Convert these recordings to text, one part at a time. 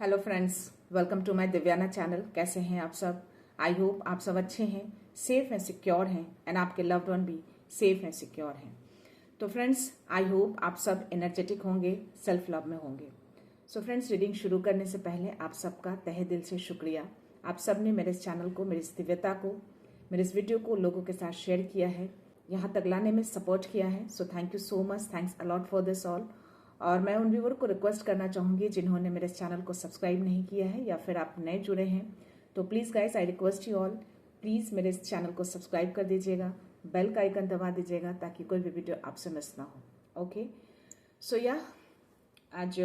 Hello friends, welcome to my Divyana channel. कैसे हैं आप सब? आई होप आप सब अच्छे हैं, सेफ एंड सिक्योर हैं एंड आपके लव्ड वन भी सेफ एंड सिक्योर हैं। तो फ्रेंड्स, आई होप आप सब एनर्जेटिक होंगे, सेल्फ लव में होंगे। सो फ्रेंड्स, रीडिंग शुरू करने से पहले आप सबका तहे दिल से शुक्रिया। आप सब ने मेरे इस चैनल को, मेरी इस दिव्यता को, मेरे इस वीडियो को लोगों के साथ शेयर किया है, यहाँ तक लाने में सपोर्ट किया है। So thank you so much, thanks a lot for this all. और मैं उन व्यूवर को रिक्वेस्ट करना चाहूँगी जिन्होंने मेरे चैनल को सब्सक्राइब नहीं किया है या फिर आप नए जुड़े हैं, तो please guys, I request you all, please मेरे इस चैनल को सब्सक्राइब कर दीजिएगा, बेल का आइकन दबा दीजिएगा ताकि कोई भी वीडियो आपसे मिस ना हो। ओके, सो या आज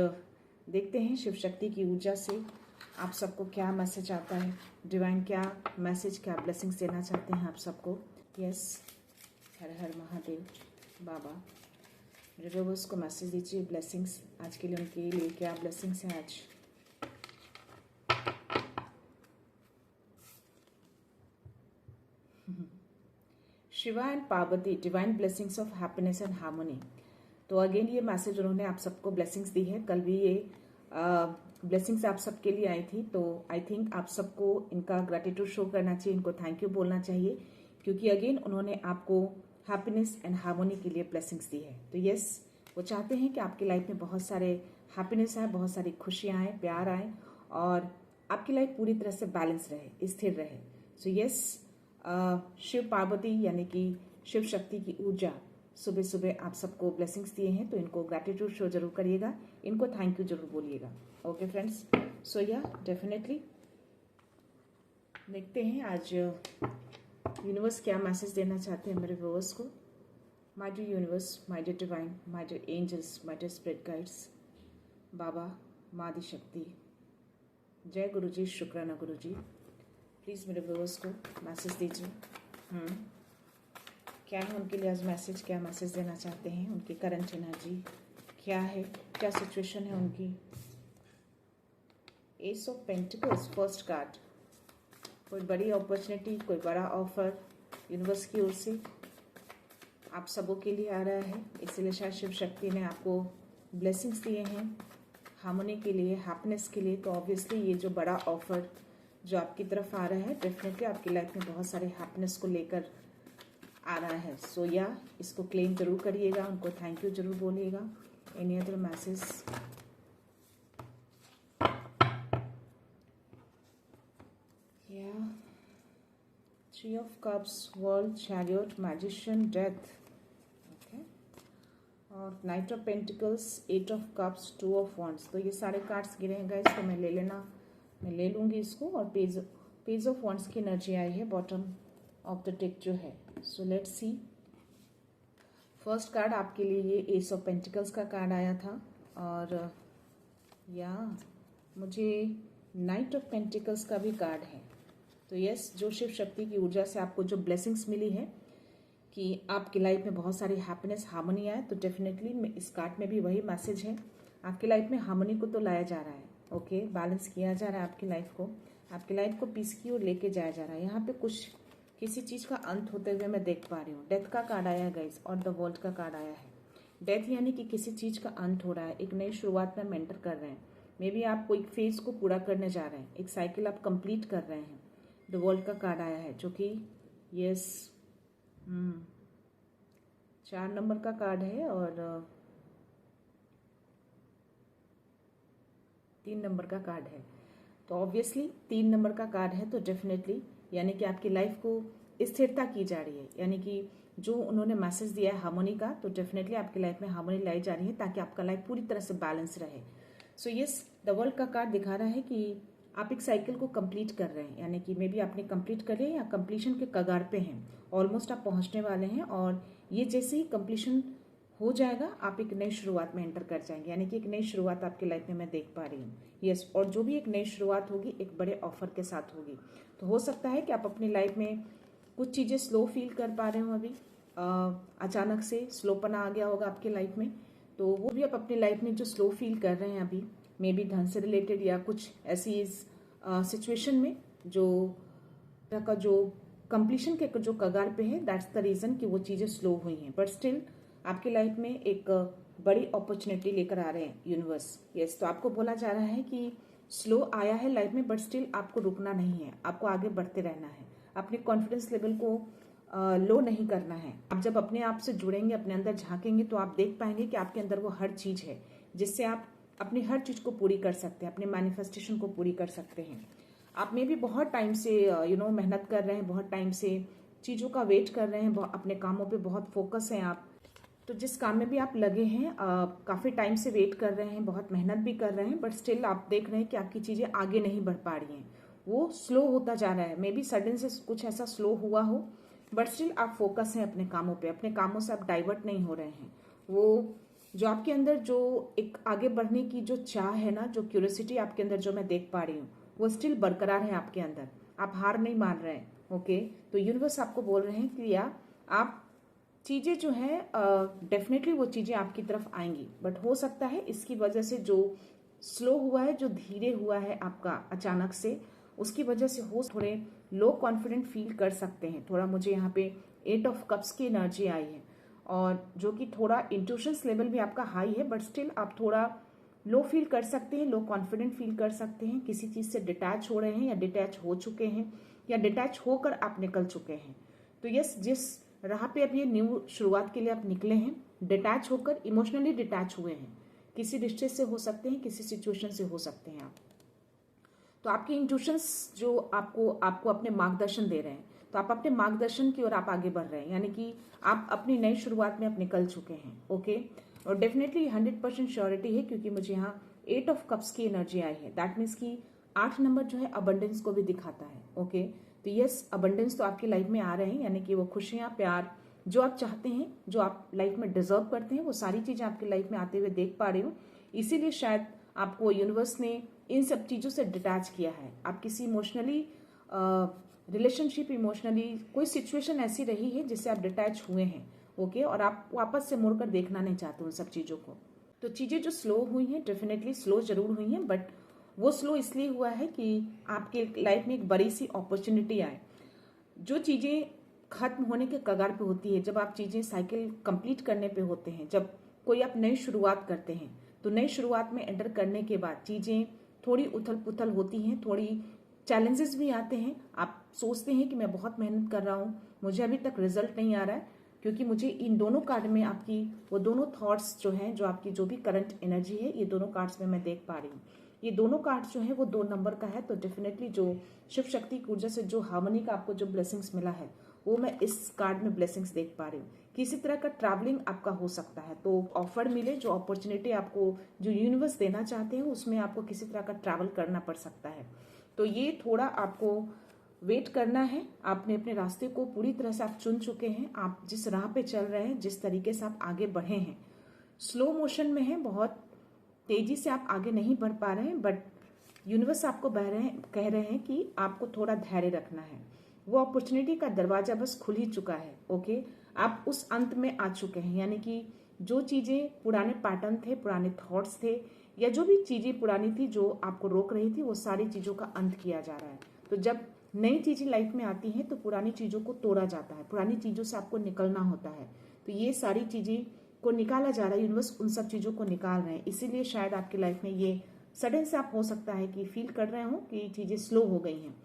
देखते हैं शिव शक्ति की ऊर्जा से आप सबको क्या मैसेज आता है, डिवाइन क्या मैसेज, क्या ब्लेसिंग्स देना चाहते हैं आप सबको। यस, हर हर महादेव बाबा। मेरे व्यूअर्स को मैसेज दीजिए, ब्लेसिंग्स आज के लिए, उनके लिए क्या ब्लेसिंग्स हैं आज। Shiva and Parvati, divine blessings of happiness and harmony. तो अगेन ये मैसेज उन्होंने आप सबको ब्लेसिंग्स दी है। कल भी ये ब्लेसिंग्स आप सबके लिए आई थी, तो आई थिंक आप सबको इनका ग्रेटिट्यूड शो करना चाहिए, इनको थैंक यू बोलना चाहिए, क्योंकि अगेन उन्होंने आपको हैप्पीनेस एंड हार्मोनी के लिए ब्लेसिंग्स दी है। तो यस, वो चाहते हैं कि आपकी लाइफ में बहुत सारे हैप्पीनेस आए, बहुत सारी खुशियाँ आए, प्यार आए और आपकी लाइफ पूरी तरह से बैलेंस रहे, स्थिर रहे। सो यस, शिव पार्वती यानी कि शिव शक्ति की ऊर्जा सुबह सुबह आप सबको ब्लेसिंग्स दिए हैं, तो इनको ग्रेटिट्यूड शो जरूर करिएगा, इनको थैंक यू जरूर बोलिएगा। ओके फ्रेंड्स, सो या डेफिनेटली देखते हैं आज यूनिवर्स क्या मैसेज देना चाहते हैं मेरे व्यूअर्स को। My dear universe, my dear divine, my dear angels, my dear spirit guides, बाबा, माँ दी शक्ति, जय गुरु जी, शुक्राना गुरु जी। प्लीज़ मेरे व्यूअर्स को मैसेज दीजिए। क्या है उनके लिए आज मैसेज, क्या मैसेज देना चाहते हैं, उनकी करंट एनर्जी क्या है, क्या सिचुएशन है उनकी। S of pentacles, first card. कोई बड़ी अपॉर्चुनिटी, कोई बड़ा ऑफर यूनिवर्स की ओर से आप सबों के लिए आ रहा है, इसलिए शायद शिव शक्ति ने आपको ब्लेसिंग्स दिए हैं हार्मनी के लिए, हैप्पीनेस के लिए। तो ऑब्वियसली ये जो बड़ा ऑफर जो आपकी तरफ आ रहा है, डेफिनेटली आपकी लाइफ में बहुत सारे हैप्पीनेस को लेकर आ रहा है। सो या इसको क्लेम जरूर करिएगा, उनको थैंक यू जरूर बोलिएगा। Any other message? Three of cups, world, chariot, magician, death. Okay, और knight of pentacles, eight of cups, two of wands. तो ये सारे कार्ड्स गिरे हैं गाइस, तो मैं ले लूँगी इसको। और पेज ऑफ वॉन्ड्स की एनर्जी आई है बॉटम ऑफ द डेक जो है। So let's see. First card आपके लिए ये एस ऑफ पेंटिकल्स का कार्ड आया था, और या मुझे नाइट ऑफ पेंटिकल्स का भी कार्ड है। तो यस, जो शिव शक्ति की ऊर्जा से आपको जो ब्लेसिंग्स मिली है कि आपकी लाइफ में बहुत सारी हैप्पीनेस, हार्मनी आए, तो डेफिनेटली इस कार्ड में भी वही मैसेज है। आपकी लाइफ में हार्मनी को तो लाया जा रहा है, ओके, बैलेंस किया जा रहा है आपकी लाइफ को, आपकी लाइफ को पीस की ओर लेके जाया जा रहा है। यहाँ पे कुछ किसी चीज़ का अंत होते हुए मैं देख पा रही हूँ। डेथ का कार्ड आया है गाइस, और द वर्ल्ड का कार्ड आया है। डेथ यानी कि किसी चीज़ का अंत हो रहा है, एक नई शुरुआत में हम एंटर कर रहे हैं। मे बी आप कोई फेज को पूरा करने जा रहे हैं, एक साइकिल आप कंप्लीट कर रहे हैं। द वर्ल्ड का कार्ड आया है जो कि यस 4 नंबर का कार्ड है और 3 नंबर का कार्ड है। तो ऑब्वियसली 3 नंबर का कार्ड है, तो डेफिनेटली यानी कि आपकी लाइफ को स्थिरता की जा रही है, यानी कि जो उन्होंने मैसेज दिया है हार्मनी का, तो डेफिनेटली आपकी लाइफ में हार्मनी लाई जा रही है ताकि आपका लाइफ पूरी तरह से बैलेंस रहे। सो यस, द वर्ल्ड का कार्ड दिखा रहा है कि आप एक साइकिल को कंप्लीट कर रहे हैं, यानी कि मे बी आपने कंप्लीट कर लिया या कंप्लीशन के कगार पे हैं, ऑलमोस्ट आप पहुंचने वाले हैं। और ये जैसे ही कंप्लीशन हो जाएगा, आप एक नई शुरुआत में एंटर कर जाएंगे, यानी कि एक नई शुरुआत आपकी लाइफ में मैं देख पा रही हूँ। यस, और जो भी एक नई शुरुआत होगी एक बड़े ऑफर के साथ होगी। तो हो सकता है कि आप अपनी लाइफ में कुछ चीज़ें स्लो फील कर पा रहे हो, अभी अचानक से स्लोपना आ गया होगा आपकी लाइफ में, तो वो भी आप अपनी लाइफ में जो स्लो फील कर रहे हैं अभी, मे बी धन से रिलेटेड या कुछ ऐसी सिचुएशन में जो कंप्लीशन के जो कगार पे है, दैट्स द रीज़न कि वो चीज़ें स्लो हुई हैं। बट स्टिल आपकी लाइफ में एक बड़ी अपॉर्चुनिटी लेकर आ रहे हैं यूनिवर्स। यस, तो आपको बोला जा रहा है कि स्लो आया है लाइफ में, बट स्टिल आपको रुकना नहीं है, आपको आगे बढ़ते रहना है, अपने कॉन्फिडेंस लेवल को लो नहीं करना है। आप जब अपने आप से जुड़ेंगे, अपने अंदर झांकेंगे, तो आप देख पाएंगे कि आपके अंदर वो हर चीज़ है जिससे आप अपनी हर चीज़ को पूरी कर सकते हैं, अपने मैनिफेस्टेशन को पूरी कर सकते हैं। आप में भी बहुत टाइम से मेहनत कर रहे हैं, बहुत टाइम से चीज़ों का वेट कर रहे हैं, अपने कामों पे बहुत फोकस हैं आप। तो जिस काम में भी आप लगे हैं, काफ़ी टाइम से वेट कर रहे हैं, बहुत मेहनत भी कर रहे हैं, बट स्टिल आप देख रहे हैं कि आपकी चीज़ें आगे नहीं बढ़ पा रही हैं, वो स्लो होता जा रहा है। मे बी सडन से कुछ ऐसा स्लो हुआ हो, बट स्टिल आप फोकस हैं अपने कामों पे, अपने कामों से आप डाइवर्ट नहीं हो रहे हैं। वो जो आपके अंदर जो एक आगे बढ़ने की जो चाह है ना, जो क्यूरियोसिटी आपके अंदर जो मैं देख पा रही हूँ, वो स्टिल बरकरार है आपके अंदर, आप हार नहीं मान रहे हैं। ओके, तो यूनिवर्स आपको बोल रहे हैं कि या आप चीज़ें जो है डेफिनेटली वो चीज़ें आपकी तरफ आएंगी, बट हो सकता है इसकी वजह से जो स्लो हुआ है, जो धीरे हुआ है आपका अचानक से, उसकी वजह से हो थोड़े लो कॉन्फिडेंट फील कर सकते हैं। थोड़ा मुझे यहाँ पे 8 ऑफ कप्स की एनर्जी आई है, और जो कि थोड़ा इंट्यूशंस लेवल भी आपका हाई है, बट स्टिल आप थोड़ा लो फील कर सकते हैं, लो कॉन्फिडेंट फील कर सकते हैं, किसी चीज़ से डिटैच हो रहे हैं या डिटैच हो चुके हैं या डिटैच होकर आप निकल चुके हैं। तो यस, जिस राह पे अब ये न्यू शुरुआत के लिए आप निकले हैं, डिटैच होकर, इमोशनली डिटैच हुए हैं, किसी रिश्ते से हो सकते हैं, किसी सिचुएशन से हो सकते हैं आप। तो आपके इंट्यूशंस जो आपको आपको अपने मार्गदर्शन दे रहे हैं, तो आप अपने मार्गदर्शन की ओर आप आगे बढ़ रहे हैं, यानी कि आप अपनी नई शुरुआत में आप निकल चुके हैं। ओके, और डेफिनेटली 100% श्योरिटी है, क्योंकि मुझे यहाँ 8 ऑफ कप्स की एनर्जी आई है। दैट मीन्स कि 8 नंबर जो है अबंडेंस को भी दिखाता है। ओके, तो यस, अबंडेंस तो आपकी लाइफ में आ रहे हैं, यानी कि वो खुशियाँ, प्यार जो आप चाहते हैं, जो आप लाइफ में डिजर्व करते हैं, वो सारी चीज़ें आपकी लाइफ में आते हुए देख पा रही हूँ। इसीलिए शायद आपको यूनिवर्स ने इन सब चीज़ों से डिटैच किया है। आप किसी इमोशनली रिलेशनशिप, इमोशनली कोई सिचुएशन ऐसी रही है जिससे आप डिटैच हुए हैं। ओके, और आप वापस से मुड़कर देखना नहीं चाहते उन सब चीज़ों को। तो चीज़ें जो स्लो हुई हैं, डेफिनेटली स्लो जरूर हुई हैं, बट वो स्लो इसलिए हुआ है कि आपके लाइफ में एक बड़ी सी अपॉर्चुनिटी आए। जो चीज़ें खत्म होने के कगार पे होती है, जब आप चीज़ें साइकिल कंप्लीट करने पे होते हैं, जब कोई आप नई शुरुआत करते हैं, तो नई शुरुआत में एंटर करने के बाद चीज़ें थोड़ी उथल पुथल होती हैं, थोड़ी चैलेंजेस भी आते हैं। आप सोचते हैं कि मैं बहुत मेहनत कर रहा हूँ, मुझे अभी तक रिजल्ट नहीं आ रहा है, क्योंकि मुझे इन दोनों कार्ड में आपकी वो दोनों थॉट्स जो हैं, जो आपकी जो भी करंट एनर्जी है, ये दोनों कार्ड्स में मैं देख पा रही हूँ। ये दोनों कार्ड्स जो है वो 2 नंबर का है, तो डेफिनेटली जो शिव शक्ति की ऊर्जा से जो हार्मनी का आपको जो ब्लेसिंग्स मिला है, वो मैं इस कार्ड में ब्लेसिंग्स देख पा रही हूँ। किसी तरह का ट्रैवलिंग आपका हो सकता है, तो ऑफर मिले, जो अपॉर्चुनिटी आपको जो यूनिवर्स देना चाहते हैं, उसमें आपको किसी तरह का ट्रैवल करना पड़ सकता है। तो ये थोड़ा आपको वेट करना है। आपने अपने रास्ते को पूरी तरह से आप चुन चुके हैं, आप जिस राह पे चल रहे हैं, जिस तरीके से आप आगे बढ़े हैं, स्लो मोशन में है, बहुत तेजी से आप आगे नहीं बढ़ पा रहे हैं, बट यूनिवर्स आपको कह रहे हैं कि आपको थोड़ा धैर्य रखना है। वो अपॉर्चुनिटी का दरवाजा बस खुल ही चुका है। ओके, आप उस अंत में आ चुके हैं, यानी कि जो चीज़ें पुराने पैटर्न थे, पुराने थॉट्स थे, या जो भी चीज़ें पुरानी थी जो आपको रोक रही थी, वो सारी चीज़ों का अंत किया जा रहा है। तो जब नई चीज़ें लाइफ में आती हैं, तो पुरानी चीज़ों को तोड़ा जाता है, पुरानी चीज़ों से आपको निकलना होता है। तो ये सारी चीज़ें को निकाला जा रहा है, यूनिवर्स उन सब चीज़ों को निकाल रहे हैं। इसीलिए शायद आपकी लाइफ में ये सडन से आप हो सकता है कि फील कर रहे हो कि चीज़ें स्लो हो गई हैं,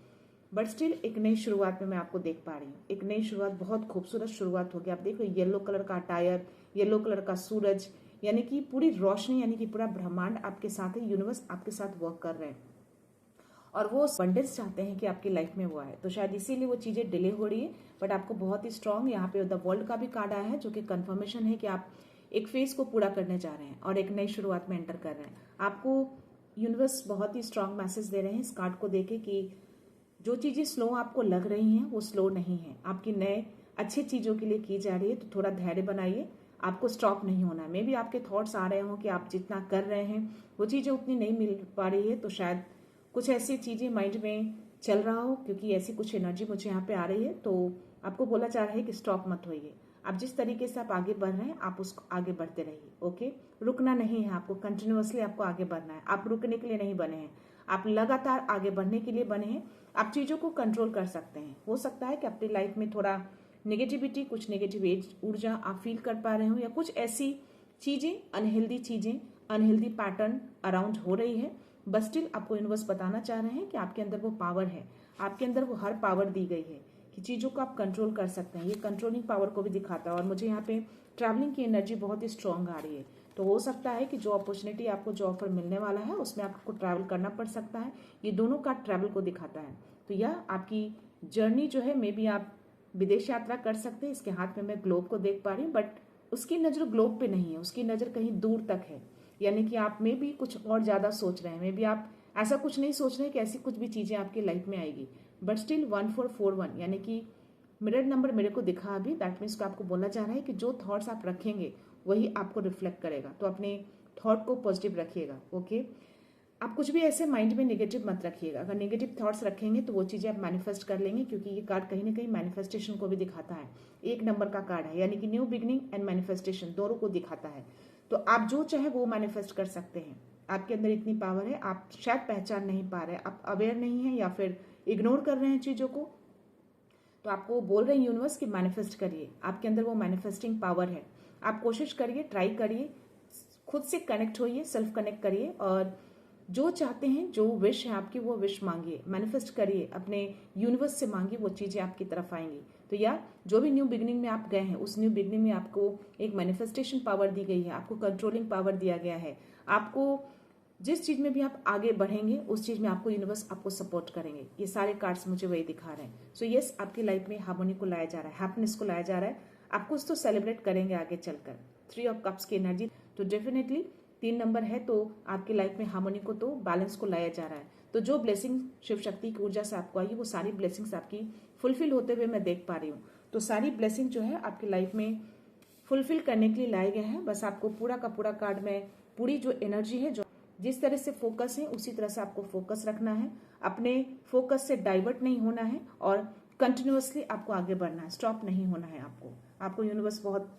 बट स्टिल एक नई शुरुआत में मैं आपको देख पा रही हूँ। एक नई शुरुआत, बहुत खूबसूरत शुरुआत होगी। आप देखो, येलो कलर का टायर, येलो कलर का सूरज, यानी कि पूरी रोशनी, यानी कि पूरा ब्रह्मांड आपके साथ है, यूनिवर्स आपके साथ वर्क कर रहे हैं, और वो अबंडेंस चाहते हैं कि आपकी लाइफ में वो आए। तो शायद इसीलिए वो चीज़ें डिले हो रही है, बट आपको बहुत ही स्ट्रांग यहाँ पे द वर्ल्ड का भी कार्ड आया है, जो कि कंफर्मेशन है कि आप एक फेज को पूरा करने जा रहे हैं और एक नई शुरुआत में एंटर कर रहे हैं। आपको यूनिवर्स बहुत ही स्ट्रांग मैसेज दे रहे हैं इस कार्ड को देके कि जो चीज़ें स्लो आपको लग रही हैं, वो स्लो नहीं है, आपकी नए अच्छी चीज़ों के लिए की जा रही है। तो थोड़ा धैर्य बनाइए, आपको स्टॉप नहीं होना है। मे भी आपके थॉट्स आ रहे हों कि आप जितना कर रहे हैं वो चीज़ें उतनी नहीं मिल पा रही है, तो शायद कुछ ऐसी चीज़ें माइंड में चल रहा हो, क्योंकि ऐसी कुछ एनर्जी मुझे यहाँ पे आ रही है। तो आपको बोला जा रहा है कि स्टॉप मत होइए, आप जिस तरीके से आप आगे बढ़ रहे हैं, आप उसको आगे बढ़ते रहिए। ओके, रुकना नहीं है, आपको कंटिन्यूअसली आपको आगे बढ़ना है। आप रुकने के लिए नहीं बने हैं, आप लगातार आगे बढ़ने के लिए बने हैं। आप चीज़ों को कंट्रोल कर सकते हैं। हो सकता है कि अपनी लाइफ में थोड़ा नेगेटिविटी, कुछ नेगेटिव ऊर्जा आप फील कर पा रहे हो, या कुछ ऐसी चीज़ें, अनहेल्दी पैटर्न अराउंड हो रही है, बट स्टिल आपको यूनिवर्स बताना चाह रहे हैं कि आपके अंदर वो पावर है, आपके अंदर वो हर पावर दी गई है कि चीज़ों को आप कंट्रोल कर सकते हैं। ये कंट्रोलिंग पावर को भी दिखाता है। और मुझे यहाँ पे ट्रैवलिंग की एनर्जी बहुत ही स्ट्रांग आ रही है। तो हो सकता है कि जो अपॉर्चुनिटी आपको जो ऑफर मिलने वाला है उसमें आपको ट्रैवल करना पड़ सकता है। ये दोनों का ट्रैवल को दिखाता है। तो यह आपकी जर्नी जो है, मे बी आप विदेश यात्रा कर सकते हैं। इसके हाथ में मैं ग्लोब को देख पा रही हूँ, बट उसकी नज़र ग्लोब पे नहीं है, उसकी नज़र कहीं दूर तक है। यानी कि आप में भी कुछ और ज़्यादा सोच रहे हैं, मे बी आप ऐसा कुछ नहीं सोच रहे हैं कि ऐसी कुछ भी चीज़ें आपकी लाइफ में आएगी। बट स्टिल 1441 यानी कि मिरर नंबर मेरे को दिखा अभी, दैट मीन्स को आपको बोला जा रहा है कि जो थॉट्स आप रखेंगे वही आपको रिफ्लेक्ट करेगा। तो अपने थॉट को पॉजिटिव रखिएगा। ओके, आप कुछ भी ऐसे माइंड में नेगेटिव मत रखिएगा। अगर नेगेटिव थॉट्स रखेंगे तो वो चीज़ें आप मैनिफेस्ट कर लेंगे, क्योंकि ये कार्ड कहीं ना कहीं मैनिफेस्टेशन को भी दिखाता है। 1 नंबर का कार्ड है, यानी कि न्यू बिगनिंग एंड मैनिफेस्टेशन दोनों को दिखाता है। तो आप जो चाहे वो मैनिफेस्ट कर सकते हैं। आपके अंदर इतनी पावर है, आप शायद पहचान नहीं पा रहे हैं, आप अवेयर नहीं है या फिर इग्नोर कर रहे हैं चीज़ों को। तो आपको बोल रहे हैं यूनिवर्स कि मैनिफेस्ट करिए, आपके अंदर वो मैनिफेस्टिंग पावर है। आप कोशिश करिए, ट्राई करिए, खुद से कनेक्ट होइए, सेल्फ कनेक्ट करिए और जो चाहते हैं, जो विश है आपकी, वो विश मांगिए, मैनिफेस्ट करिए, अपने यूनिवर्स से मांगिए, वो चीज़ें आपकी तरफ आएंगी। तो यार, जो भी न्यू बिगनिंग में आप गए हैं, उस न्यू बिगनिंग में आपको एक मैनिफेस्टेशन पावर दी गई है, आपको कंट्रोलिंग पावर दिया गया है। आपको जिस चीज़ में भी आप आगे बढ़ेंगे उस चीज़ में आपको यूनिवर्स आपको सपोर्ट करेंगे। ये सारे कार्ड्स मुझे वही दिखा रहे हैं। सो यस, आपकी लाइफ में हार्मोनी को लाया जा रहा है, हैप्पीनेस को लाया जा रहा है। आप कुछ तो सेलिब्रेट करेंगे आगे चलकर। 3 ऑफ कप्स की एनर्जी, तो डेफिनेटली 3 नंबर है, तो आपकी लाइफ में हार्मोनी को, तो बैलेंस को लाया जा रहा है। तो जो ब्लेसिंग शिव शक्ति की ऊर्जा से आपको आई, वो सारी ब्लेसिंग्स आपकी फुलफिल होते हुए मैं देख पा रही हूँ। तो सारी ब्लेसिंग जो है आपकी लाइफ में फुलफिल करने के लिए लाए गए हैं। बस आपको पूरा का पूरा कार्ड में पूरी जो एनर्जी है, जो जिस तरह से फोकस है उसी तरह से आपको फोकस रखना है। अपने फोकस से डाइवर्ट नहीं होना है और कंटिन्यूअसली आपको आगे बढ़ना है, स्टॉप नहीं होना है। आपको यूनिवर्स बहुत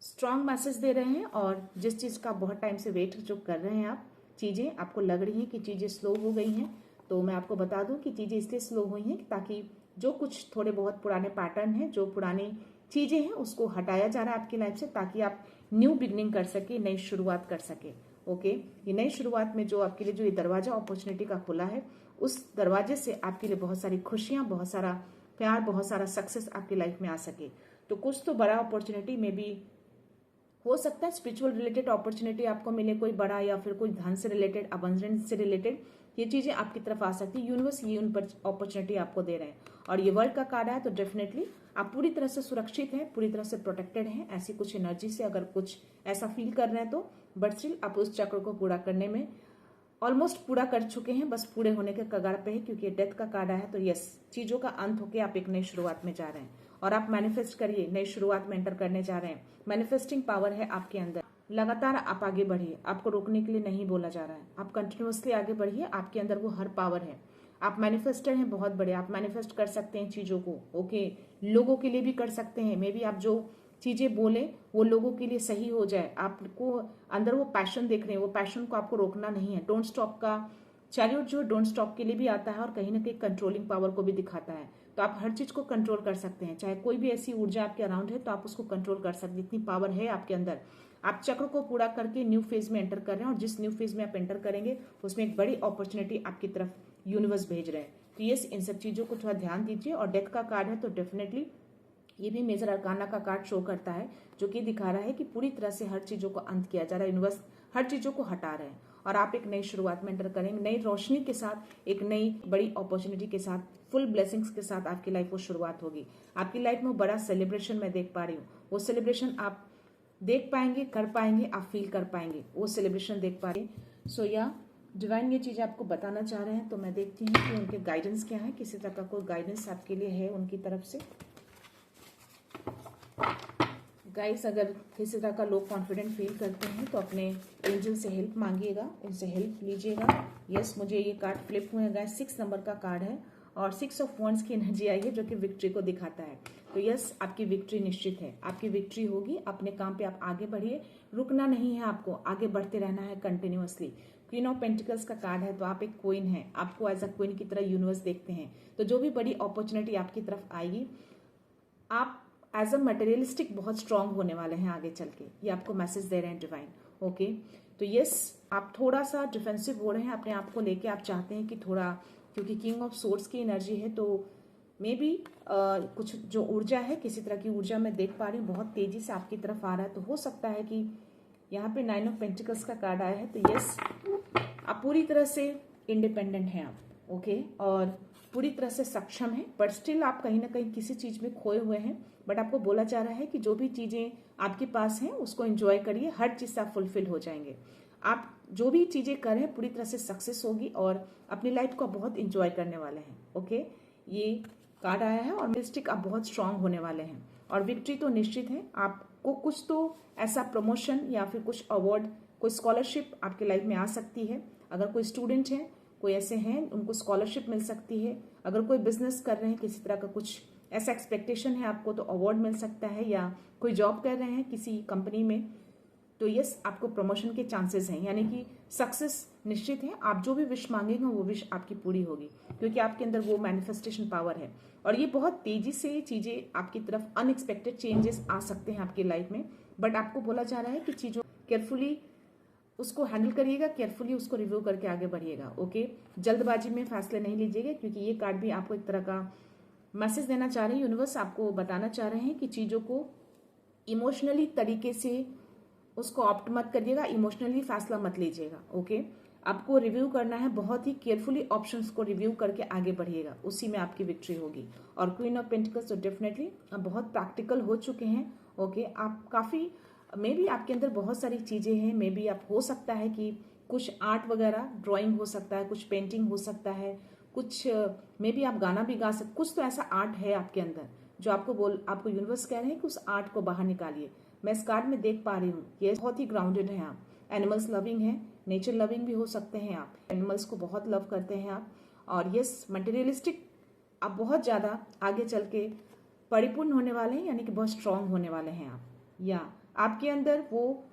स्ट्रांग मैसेज दे रहे हैं और जिस चीज़ का बहुत टाइम से वेट जो कर रहे हैं आप, चीज़ें आपको लग रही हैं कि चीज़ें स्लो हो गई हैं, तो मैं आपको बता दूं कि चीज़ें इसलिए स्लो हुई हैं ताकि जो कुछ थोड़े बहुत पुराने पैटर्न हैं, जो पुरानी चीज़ें हैं, उसको हटाया जा रहा है आपकी लाइफ से, ताकि आप न्यू बिगनिंग कर सके, नई शुरुआत कर सके। ओके, ये नई शुरुआत में जो आपके लिए जो ये दरवाजा अपॉर्चुनिटी का खुला है, उस दरवाजे से आपके लिए बहुत सारी खुशियाँ, बहुत सारा प्यार, बहुत सारा सक्सेस आपकी लाइफ में आ सके। तो कुछ तो बड़ा अपॉर्चुनिटी में भी हो सकता है, स्पिरिचुअल रिलेटेड अपॉर्चुनिटी आपको मिले कोई बड़ा, या फिर कोई धन से रिलेटेड, अबंडेंस से रिलेटेड, ये चीज़ें आपकी तरफ आ सकती है। यूनिवर्स ये उन पर अपॉर्चुनिटी आपको दे रहे हैं। और ये वर्ल्ड का कार्ड है, तो डेफिनेटली आप पूरी तरह से सुरक्षित हैं, पूरी तरह से प्रोटेक्टेड हैं ऐसी कुछ एनर्जी से, अगर कुछ ऐसा फील कर रहे हैं तो। बट स्टिल आप उस चक्र को पूरा करने में ऑलमोस्ट पूरा कर चुके हैं, बस पूरे होने के कगार पे है, क्योंकि डेथ का कार्ड है। तो यस, चीज़ों का अंत होके आप एक नई शुरुआत में जा रहे हैं और आप मैनिफेस्ट करिए, नई शुरुआत में एंटर करने जा रहे हैं। मैनिफेस्टिंग पावर है आपके अंदर, लगातार आप आगे बढ़िए, आपको रोकने के लिए नहीं बोला जा रहा है, आप कंटिन्यूअसली आगे बढ़िए, आपके अंदर वो हर पावर है। आप मैनिफेस्टर हैं बहुत बड़े, आप मैनिफेस्ट कर सकते हैं चीज़ों को। ओके, लोगों के लिए भी कर सकते हैं, मे बी आप जो चीज़ें बोले वो लोगों के लिए सही हो जाए। आपको अंदर वो पैशन देख रहे हैं, वो पैशन को आपको रोकना नहीं है। डोंट स्टॉप का चैरियट जो डोंट स्टॉप के लिए भी आता है और कहीं ना कहीं कंट्रोलिंग पावर को भी दिखाता है। तो आप हर चीज़ को कंट्रोल कर सकते हैं, चाहे कोई भी ऐसी ऊर्जा आपके अराउंड है तो आप उसको कंट्रोल कर सकते हैं, इतनी पावर है आपके अंदर। आप चक्र को पूरा करके न्यू फेज में एंटर कर रहे हैं और जिस न्यू फेज में आप एंटर करेंगे उसमें एक बड़ी अपॉर्चुनिटी आपकी तरफ यूनिवर्स भेज रहे हैं। तो ये इन सब चीज़ों को थोड़ा ध्यान दीजिए। और डेथ का कार्ड है, तो डेफिनेटली ये भी मेजर अरकाना का कार्ड शो करता है, जो कि दिखा रहा है कि पूरी तरह से हर चीज़ों को अंत किया जा रहा है, यूनिवर्स हर चीज़ों को हटा रहे हैं और आप एक नई शुरुआत में एंटर करेंगे, नई रोशनी के साथ, एक नई बड़ी अपॉर्चुनिटी के साथ, फुल ब्लेसिंग्स के साथ आपकी लाइफ को शुरुआत होगी। आपकी लाइफ में बड़ा सेलिब्रेशन मैं देख पा रही हूँ, वो सेलिब्रेशन आप देख पाएंगे, कर पाएंगे, आप फील कर पाएंगे, वो सेलिब्रेशन देख पा रहे हैं। सो या डिवाइन ये चीज़ आपको बताना चाह रहे हैं, तो मैं देखती हूँ कि उनके गाइडेंस क्या है, किसी तरह का कोई गाइडेंस आपके लिए है उनकी तरफ से। गाइस, अगर किसी तरह का लो कॉन्फिडेंट फील करते हैं तो अपने एंजल से हेल्प मांगिएगा, उनसे हेल्प लीजिएगा। यस, मुझे ये कार्ड फ्लिप हुए हैं गाइस, 6 नंबर का कार्ड है और 6 ऑफ वॉन्ड्स की एनर्जी आई है, जो कि विक्ट्री को दिखाता है। तो यस, आपकी विक्ट्री निश्चित है, आपकी विक्ट्री होगी। अपने काम पे आप आगे बढ़िए, रुकना नहीं है, आपको आगे बढ़ते रहना है कंटिन्यूअसली। क्वीन ऑफ पेंटिकल्स का कार्ड है, तो आप एक क्वीन हैं, आपको एज अ क्वीन की तरह यूनिवर्स देखते हैं। तो जो भी बड़ी अपॉर्चुनिटी आपकी तरफ आएगी, आप एज अ मटेरियलिस्टिक बहुत स्ट्रांग होने वाले हैं आगे चल के, ये आपको मैसेज दे रहे हैं डिवाइन। ओके, तो यस, आप थोड़ा सा डिफेंसिव हो रहे हैं अपने आप को लेके, आप चाहते हैं कि थोड़ा, क्योंकि किंग ऑफ सोर्ड्स की एनर्जी है तो मे बी कुछ जो ऊर्जा है, किसी तरह की ऊर्जा मैं देख पा रही हूँ बहुत तेजी से आपकी तरफ आ रहा है। तो हो सकता है कि यहाँ पे 9 ऑफ पेंटिकल्स का कार्ड आया है, तो यस, आप पूरी तरह से इंडिपेंडेंट हैं आप, ओके, और पूरी तरह से सक्षम हैं, बट स्टिल आप कहीं ना कहीं किसी चीज में खोए हुए हैं। बट आपको बोला जा रहा है कि जो भी चीजें आपके पास हैं उसको एंजॉय करिए, हर चीज से आप फुलफिल हो जाएंगे। आप जो भी चीजें कर रहे हैं पूरी तरह से सक्सेस होगी और अपनी लाइफ को बहुत इंजॉय करने वाले हैं, ओके। ये कार्ड आया है और मिस्टिक आप बहुत स्ट्रांग होने वाले हैं और विक्ट्री तो निश्चित है। आपको कुछ तो ऐसा प्रमोशन या फिर कुछ अवार्ड, कोई स्कॉलरशिप आपकी लाइफ में आ सकती है। अगर कोई स्टूडेंट है, कोई ऐसे हैं, उनको स्कॉलरशिप मिल सकती है। अगर कोई बिजनेस कर रहे हैं, किसी तरह का कुछ ऐसा एक्सपेक्टेशन है आपको, तो अवार्ड मिल सकता है। या कोई जॉब कर रहे हैं किसी कंपनी में, तो यस, आपको प्रमोशन के चांसेस हैं, यानी कि सक्सेस निश्चित है। आप जो भी विश मांगेंगे वो विश आपकी पूरी होगी, क्योंकि आपके अंदर वो मैनिफेस्टेशन पावर है। और ये बहुत तेजी से चीजें आपकी तरफ, अनएक्सपेक्टेड चेंजेस आ सकते हैं आपकी लाइफ में, बट आपको बोला जा रहा है कि चीजों केयरफुली उसको हैंडल करिएगा, केयरफुली उसको रिव्यू करके आगे बढ़िएगा, ओके। जल्दबाजी में फैसले नहीं लीजिएगा, क्योंकि ये कार्ड भी आपको एक तरह का मैसेज देना चाह रहे हैं। यूनिवर्स आपको बताना चाह रहे हैं कि चीजों को इमोशनली तरीके से उसको ऑप्ट मत करिएगा, इमोशनली फैसला मत लीजिएगा, ओके। आपको रिव्यू करना है, बहुत ही केयरफुली ऑप्शंस को रिव्यू करके आगे बढ़िएगा, उसी में आपकी विक्ट्री होगी। और क्वीन ऑफ पेंटिकल्स तो डेफिनेटली आप बहुत प्रैक्टिकल हो चुके हैं, ओके। आप काफी, मे बी आपके अंदर बहुत सारी चीजें हैं, मे बी आप, हो सकता है कि कुछ आर्ट वगैरह, ड्राइंग हो सकता है, कुछ पेंटिंग हो सकता है, कुछ मे बी आप गाना भी गा सकते, कुछ तो ऐसा आर्ट है आपके अंदर जो आपको यूनिवर्स कह रहे हैं कि उस आर्ट को बाहर निकालिए। मैं इस कार्ड में देख पा रही हूँ, ये बहुत ही ग्राउंडेड है आप, एनिमल्स लविंग है, नेचर लविंग भी हो सकते हैं आप, एनिमल्स को बहुत लव करते हैं आप। और यस, मटेरियलिस्टिक आप बहुत ज्यादा आगे चल के परिपूर्ण होने वाले हैं, यानी कि बहुत स्ट्रांग होने वाले हैं आप। या आपके अंदर वो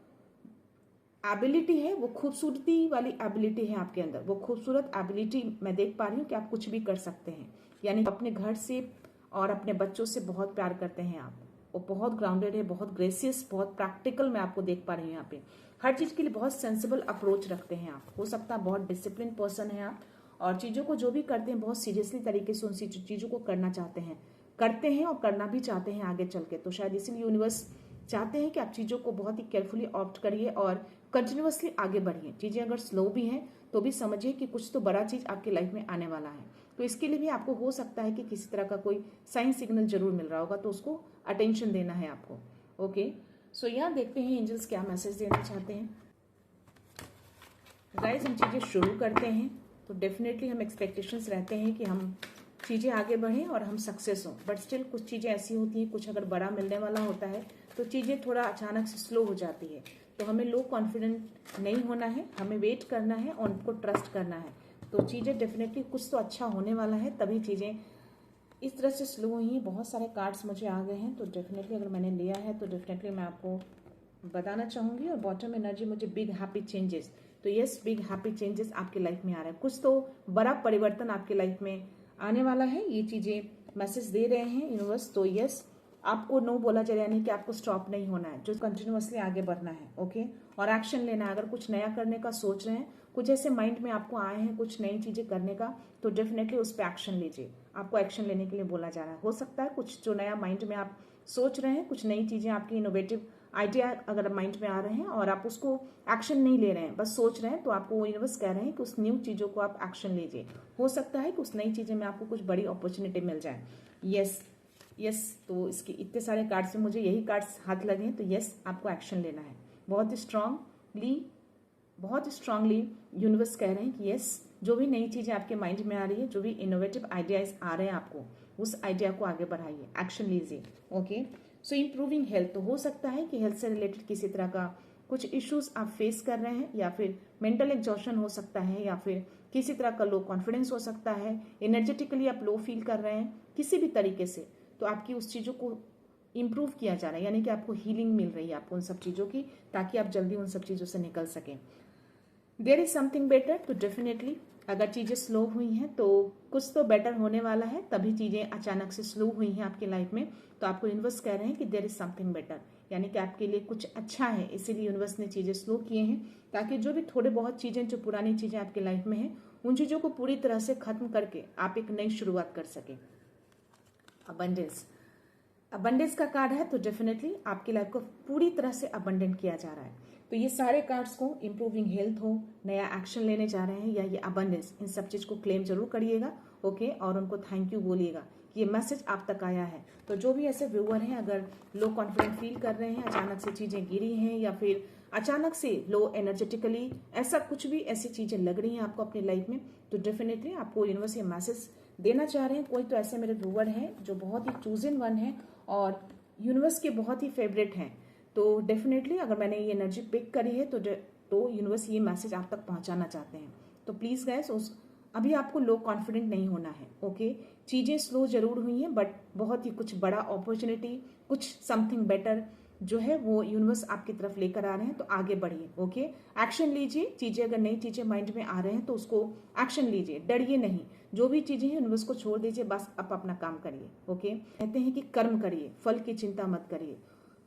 एबिलिटी है, वो खूबसूरती वाली एबिलिटी है आपके अंदर, वो खूबसूरत एबिलिटी मैं देख पा रही हूँ कि आप कुछ भी कर सकते हैं। यानी अपने घर से और अपने बच्चों से बहुत प्यार करते हैं आप, वो बहुत ग्राउंडेड है, बहुत ग्रेसियस, बहुत प्रैक्टिकल मैं आपको देख पा रही हूँ यहाँ पे। हर चीज के लिए बहुत सेंसिबल अप्रोच रखते हैं आप, हो सकता है बहुत डिसिप्लिन पर्सन है आप, और चीजों को जो भी करते हैं बहुत सीरियसली तरीके से उन चीजों को करना चाहते हैं, करते हैं और करना भी चाहते हैं आगे चल के। तो शायद इसीलिए यूनिवर्स चाहते हैं कि आप चीजों को बहुत ही केयरफुली ऑप्ट करिए और कंटिन्यूअसली आगे बढ़िए। चीजें अगर स्लो भी हैं तो भी समझिए कि कुछ तो बड़ा चीज आपकी लाइफ में आने वाला है। तो इसके लिए भी आपको हो सकता है कि किसी तरह का कोई साइन सिग्नल जरूर मिल रहा होगा, तो उसको अटेंशन देना है आपको, ओके। सो यहाँ देखते हैं एंजल्स क्या मैसेज देना चाहते हैं। गाइस, हम चीजें शुरू करते हैं तो डेफिनेटली हम एक्सपेक्टेशंस रहते हैं कि हम चीजें आगे बढ़ें और हम सक्सेस हों, बट स्टिल कुछ चीजें ऐसी होती हैं, कुछ अगर बड़ा मिलने वाला होता है तो चीजें थोड़ा अचानक से स्लो हो जाती है। तो हमें लो कॉन्फिडेंट नहीं होना है, हमें वेट करना है और उनको ट्रस्ट करना है। तो चीजें डेफिनेटली कुछ तो अच्छा होने वाला है, तभी चीजें इस तरह से स्लो हुई हैं। बहुत सारे कार्ड्स मुझे आ गए हैं, तो डेफिनेटली अगर मैंने लिया है तो डेफिनेटली मैं आपको बताना चाहूंगी। और बॉटम एनर्जी मुझे बिग हैप्पी चेंजेस, तो यस, बिग हैप्पी चेंजेस आपकी लाइफ में आ रहा है, कुछ तो बड़ा परिवर्तन आपकी लाइफ में आने वाला है, ये चीजें मैसेज दे रहे हैं यूनिवर्स। तो यस, आपको नो बोला जा रहा है, यानी कि आपको स्टॉप नहीं होना है, जो कंटिन्यूअसली आगे बढ़ना है, ओके। और एक्शन लेना है। अगर कुछ नया करने का सोच रहे हैं, कुछ ऐसे माइंड में आपको आए हैं कुछ नई चीजें करने का, तो डेफिनेटली उस पर एक्शन लीजिए। आपको एक्शन लेने के लिए बोला जा रहा है। हो सकता है कुछ जो नया माइंड में आप सोच रहे हैं, कुछ नई चीजें आपकी इनोवेटिव आइडिया अगर माइंड में आ रहे हैं और आप उसको एक्शन नहीं ले रहे हैं, बस सोच रहे हैं, तो आपको यूनिवर्स कह रहे हैं कि उस न्यू चीजों को आप एक्शन लीजिए। हो सकता है कि उस नई चीजें में आपको कुछ बड़ी अपॉर्चुनिटी मिल जाए। यस यस, तो इसके इतने सारे कार्ड्स में मुझे यही कार्ड्स हाथ लगे हैं, तो यस, आपको एक्शन लेना है। बहुत स्ट्रांगली यूनिवर्स कह रहे हैं कि यस, जो भी नई चीजें आपके माइंड में आ रही है, जो भी इनोवेटिव आइडियाज आ रहे हैं आपको, उस आइडिया को आगे बढ़ाइए, एक्शन लीजिए, ओके। सो इम्प्रूविंग हेल्थ, तो हो सकता है कि हेल्थ से रिलेटेड किसी तरह का कुछ इश्यूज आप फेस कर रहे हैं, या फिर मेंटल एग्जॉशन हो सकता है, या फिर किसी तरह का लो कॉन्फिडेंस हो सकता है, एनर्जेटिकली आप लो फील कर रहे हैं किसी भी तरीके से, तो आपकी उस चीजों को इम्प्रूव किया जा रहा है, यानी कि आपको हीलिंग मिल रही है आपको उन सब चीजों की, ताकि आप जल्दी उन सब चीजों से निकल सकें। देयर इज समथिंग बेटर, तो डेफिनेटली अगर चीजें स्लो हुई हैं तो कुछ तो बेटर होने वाला है, तभी चीजें अचानक से स्लो हुई हैं आपकी लाइफ में, तो आपको यूनिवर्स कह रहे हैं कि देयर इज समथिंग बेटर। यानी कि आपके लिए कुछ अच्छा है, इसीलिए यूनिवर्स ने चीज़ें स्लो किए हैं, ताकि जो भी थोड़े बहुत चीज़ें, जो पुरानी चीज़ें आपकी लाइफ में हैं, उन चीज़ों को पूरी तरह से खत्म करके आप एक नई शुरुआत कर सकें। अबंडेंस का कार्ड है, तो डेफिनेटली आपकी लाइफ को पूरी तरह से अबंडेंट किया जा रहा है। तो ये सारे कार्ड्स को इंप्रूविंग हेल्थ हो, नया एक्शन लेने जा रहे हैं, या ये अबंडेंस, इन सब चीज़ को क्लेम जरूर करिएगा, ओके, और उनको थैंक यू बोलिएगा कि ये मैसेज आप तक आया है। तो जो भी ऐसे व्यूअर हैं, अगर लो कॉन्फिडेंट फील कर रहे हैं, अचानक से चीज़ें गिरी हैं, या फिर अचानक से लो एनर्जेटिकली ऐसा कुछ भी ऐसी चीज़ें लग रही हैं आपको अपनी लाइफ में, तो डेफिनेटली आपको यूनिवर्स ये मैसेज देना चाह रहे हैं। कोई तो ऐसे मेरे व्यूअर हैं जो बहुत ही चूजन वन है और यूनिवर्स के बहुत ही फेवरेट हैं, तो डेफिनेटली अगर मैंने ये एनर्जी पिक करी है तो यूनिवर्स ये मैसेज आप तक पहुंचाना चाहते हैं। तो प्लीज़ गाइस, अभी आपको लो कॉन्फिडेंट नहीं होना है, ओके। चीज़ें स्लो जरूर हुई हैं, बट बहुत ही कुछ बड़ा अपॉर्चुनिटी, कुछ समथिंग बेटर जो है वो यूनिवर्स आपकी तरफ लेकर आ रहे हैं, तो आगे बढ़िए, ओके। एक्शन लीजिए, चीज़ें अगर नई चीज़ें माइंड में आ रहे हैं तो उसको एक्शन लीजिए, डरिए नहीं। जो भी चीज़ें हैं यूनिवर्स को छोड़ दीजिए, बस आप अपना काम करिए, ओके। कहते हैं कि कर्म करिए, फल की चिंता मत करिए।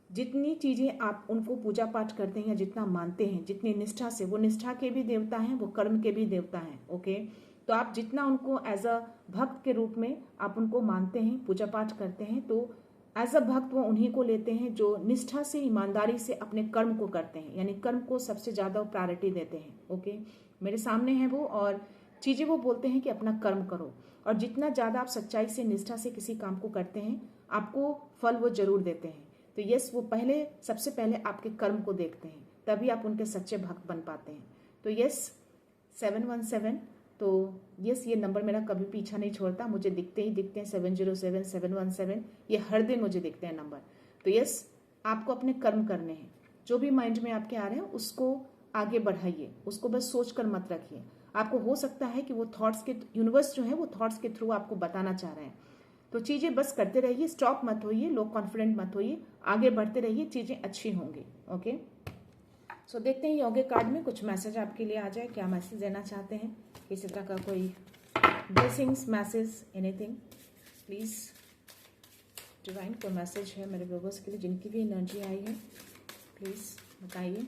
जितनी चीज़ें आप उनको पूजा पाठ करते हैं या जितना मानते हैं, जितनी निष्ठा से, वो निष्ठा के भी देवता हैं, वो कर्म के भी देवता हैं, ओके। तो आप जितना उनको एज अ भक्त के रूप में आप उनको मानते हैं, पूजा पाठ करते हैं, तो एज अ भक्त वो उन्हीं को लेते हैं जो निष्ठा से, ईमानदारी से अपने कर्म को करते हैं, यानी कर्म को सबसे ज़्यादा प्रायोरिटी देते हैं, ओके। मेरे सामने है वो, और चीज़ें वो बोलते हैं कि अपना कर्म करो, और जितना ज़्यादा आप सच्चाई से, निष्ठा से किसी काम को करते हैं, आपको फल वो जरूर देते हैं। तो यस, वो सबसे पहले आपके कर्म को देखते हैं, तभी आप उनके सच्चे भक्त बन पाते हैं। तो यस, 717, तो यस, ये नंबर मेरा कभी पीछा नहीं छोड़ता, मुझे दिखते ही दिखते हैं 707, 717, ये हर दिन मुझे दिखते हैं नंबर। तो यस, आपको अपने कर्म करने हैं, जो भी माइंड में आपके आ रहे हैं उसको आगे बढ़ाइए, उसको बस सोच कर मत रखिए। आपको हो सकता है कि वो थॉट्स के, यूनिवर्स जो है वो थॉट्स के थ्रू आपको बताना चाह रहे हैं, तो चीज़ें बस करते रहिए, स्टॉप मत होइए, लो कॉन्फिडेंट मत होइए, आगे बढ़ते रहिए, चीज़ें अच्छी होंगी, ओके। सो देखते हैं योगे कार्ड में कुछ मैसेज आपके लिए आ जाए, क्या मैसेज देना चाहते हैं, किसी तरह का कोई blessings, message, anything, please divine कोई मैसेज है मेरे व्यूअर्स के लिए, जिनकी भी एनर्जी आई है, प्लीज़ बताइए।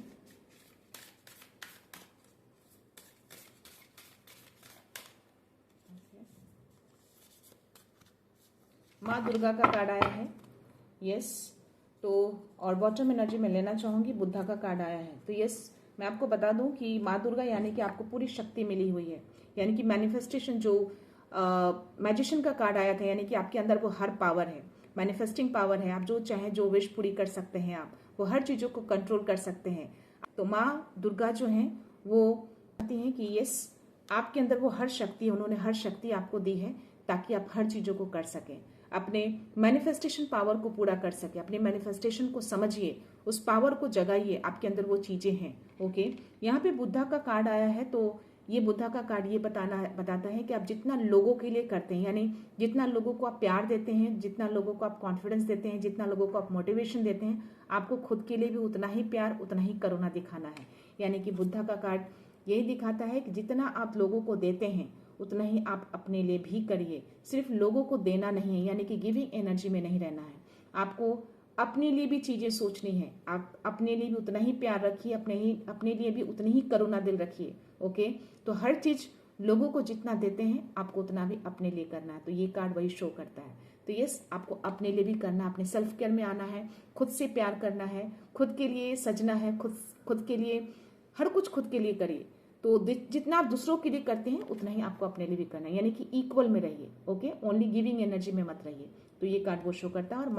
माँ दुर्गा का कार्ड आया है, यस। तो और बॉटम एनर्जी में लेना चाहूँगी, बुद्धा का कार्ड आया है। तो यस, मैं आपको बता दूं कि माँ दुर्गा यानी कि आपको पूरी शक्ति मिली हुई है, यानी कि मैनिफेस्टेशन, जो मैजिशियन का कार्ड आया था, यानी कि आपके अंदर वो हर पावर है, मैनिफेस्टिंग पावर है, आप जो चाहें जो विश पूरी कर सकते हैं, आप वो हर चीज़ों को कंट्रोल कर सकते हैं। तो माँ दुर्गा जो हैं वो कहती हैं कि यस, आपके अंदर वो हर शक्ति है, उन्होंने हर शक्ति आपको दी है ताकि आप हर चीज़ों को कर सकें, अपने मैनिफेस्टेशन पावर को पूरा कर सके, अपने मैनिफेस्टेशन को समझिए, उस पावर को जगाइए, आपके अंदर वो चीज़ें हैं, ओके। यहाँ पे बुद्धा का कार्ड आया है, तो ये बुद्धा का कार्ड ये बताता है कि आप जितना लोगों के लिए करते हैं, यानी जितना लोगों को आप प्यार देते हैं, जितना लोगों को आप कॉन्फिडेंस देते हैं, जितना लोगों को आप मोटिवेशन देते हैं, आपको खुद के लिए भी उतना ही प्यार, उतना ही करुणा दिखाना है। यानी कि बुद्धा का कार्ड यही दिखाता है कि जितना आप लोगों को देते हैं उतना ही आप अपने लिए भी करिए, सिर्फ लोगों को देना नहीं है, यानी कि गिविंग एनर्जी में नहीं रहना है, आपको अपने लिए भी चीज़ें सोचनी है, आप अपने लिए भी उतना ही प्यार रखिए, अपने लिए भी उतनी ही करुणा दिल रखिए, ओके। तो हर चीज़ लोगों को जितना देते हैं आपको उतना भी अपने लिए करना है, तो ये कार्ड वही शो करता है। तो यस, आपको अपने लिए भी करना है, अपने सेल्फ केयर में आना है, खुद से प्यार करना है, खुद के लिए सजना है, खुद के लिए हर कुछ खुद के लिए करिए। तो जितना आप दूसरों के लिए करते हैं उतना ही आपको अपने लिए भी करना है, यानी कि इक्वल में रहिए, ओके, ओनली गिविंग एनर्जी में मत रहिए। तो ये कार्ड वो शो करता है, और